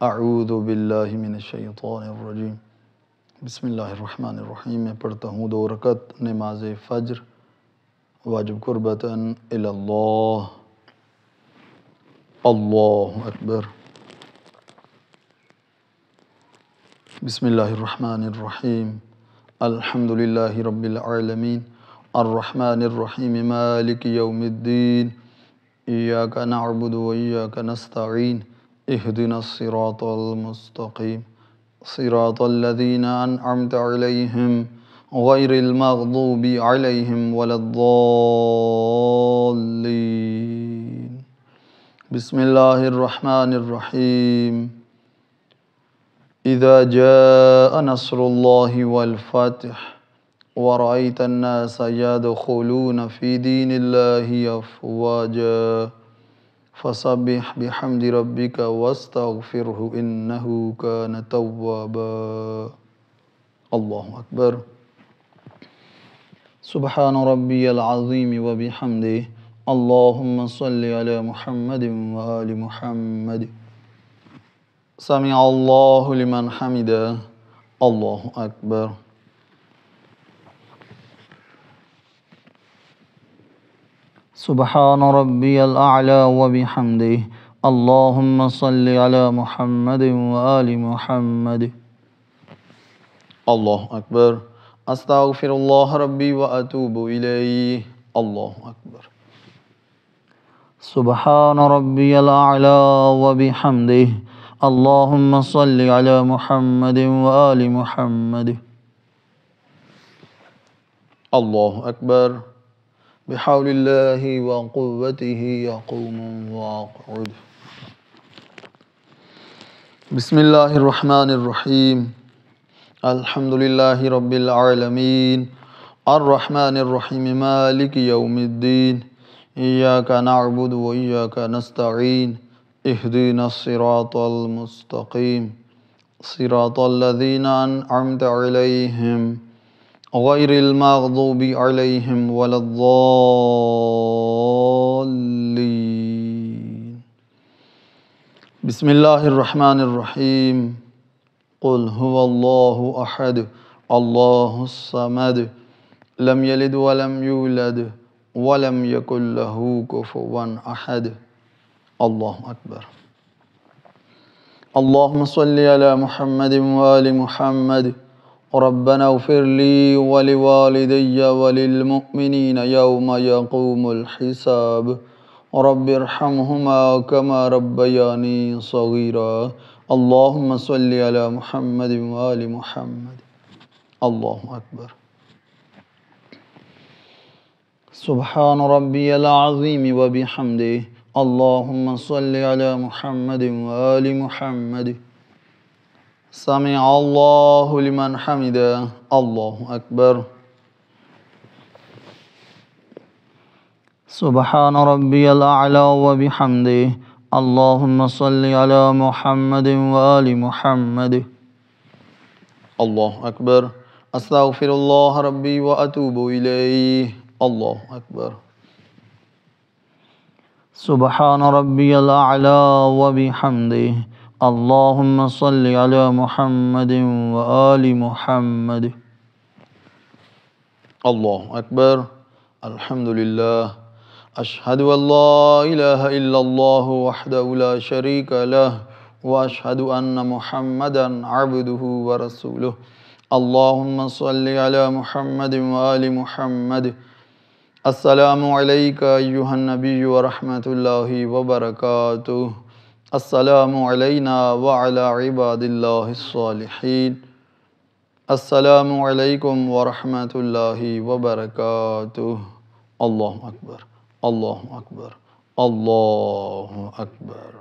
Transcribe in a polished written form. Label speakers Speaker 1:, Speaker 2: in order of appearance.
Speaker 1: अऊज़ु बिल्लाहि मिनश्शैतानिर्रजीम। बिस्मिल्लाहिर्रहमानिर्रहीम। मैं पढ़ता हूँ 2 रकत नमाज फ़ज्र वाजिब कुर्बतन इलल्लाह। अल्लाहु अकबर। बिस्मिल्लाहिर्रहमानिर्रहीम। अल्हम्दुलिल्लाहि रब्बिल आलमीन अर्रहमानिर्रहीम मालिकि यौमिद्दीन इय्याका नअबुदु व इय्याका नस्तईन इहदिनस सिरातल मुस्तक़ीम सिरातल लज़ीना अनअमता अलैहिम गैरिल मग़दूबि अलैहिम वलद्दाल्लीन। बिस्मिल्लाहिर्रहमानिर्रहीम। इज़ा जाअ नस्रुल्लाहि वल फ़त्ह वरअयतन नास यदख़ुलून फ़ी दीनिल्लाहि अफ़वाजा फ़सब्बिह बिहम्दि रब्बिका वस्तग़फ़िरहु इन्नहु कान तव्वाबा। अल्लाहु अकबर। सुब्हान रब्बियल अज़ीम व बिहम्दिहि अल्लाहुम्मा सल्लि अला मुहम्मदिन व आलि मुहम्मद। समिअ अल्लाहु लिमन हमिदह। अल्लाहु अकबर। सुब्हान रब्बियल अअला व बिहम्दिहि अल्लाहुम्मा सल्लि अला मुहम्मदिन व आलि मुहम्मद। अल्लाहु अकबर। अस्तग़फिरुल्लाह रब्बी व अतूबु इलैहि। अल्लाहु अकबर। सुब्हान रब्बियल अअला व बिहम्दिहि अल्लाहुम्मा सल्लि अला मुहम्मदिन व आलि मुहम्मद। अल्लाहु अकबर। बिहौलिल्लाहि व क़ुव्वतिहि यक़ूमु व अक़ऊद। बिस्मिल्लाहिर्रहमानिर्रहीम। अल्हम्दुलिल्लाहि रब्बिल आलमीन अर्रहमानिर्रहीम मालिकि यौमिद्दीन इय्याका नअबुदु व इय्याका नस्तईन इहदिनस सिरातल मुस्तक़ीम सिरातल लज़ीना अनअमता अलैहिम गैरिल मग़दूबि अलैहिम वलद्दाल्लीन। बिस्मिल्लाहिर्रहमानिर्रहीम। क़ुल हुवल्लाहु अहद अल्लाहुस समद लम यलिद व लम यूलद व लम यकुल लहू कुफुवन अहद। अल्लाहु अकबर। अल्लाहुम्मा सल्लि अला मुहम्मदिन व आलि मुहम्मद। रब्बना इग़फ़िर ली व लिवालिदैय व लिल-मुअ्मिनीन यौम यक़ूमुल हिसाब। रब्बिरहमहुमा कमा रब्बयानी सग़ीरा। अल्लाहुम्मा सल्लि अला मुहम्मदिन व आलि मुहम्मद। अल्लाहु अकबर। सुब्हान रब्बियल अज़ीम व बिहम्दिहि अल्लाहुम्मा सल्लि अला मुहम्मदिन व आलि मुहम्मद। समिअ अल्लाहु लिमन हमिदह। अल्लाहु अकबर। सुब्हान रब्बियल अअला व बिहम्दिहि अल्लाहुम्मा सल्लि अला मुहम्मदिन व आलि मुहम्मद। अल्लाहु अकबर। अस्तग़फिरुल्लाह रब्बी व अतूबु इलैहि। अल्लाहु अकबर। सुब्हान रब्बियल अअला व बिहम्दिहि अल्लाहुम्मा सल्लि अला मुहम्मदिन व आलि मुहम्मद। अल्लाहु अकबर। अल्हम्दुलिल्लाह। अशहदु अल्ला इलाहा इल्लल्लाहु वहदहु ला शरीका लहु व अशहदु अन्न मुहम्मदन अब्दुहु व रसूलुहु। अल्लाहुम्मा सल्लि अला मुहम्मदिन व आलि मुहम्मद। अस्सलामु अलैका अय्युहन नबिय्यु व रहमतुल्लाहि व बरकातुहु। अस्सलामु अलैना व अला इबादिल्लाहिस सालिहीन। अस्सलामु अलैकुम व रहमतुल्लाहि व बरकातुहु। अल्लाहु अकबर। अल्लाहु अकबर। अल्लाहु अकबर।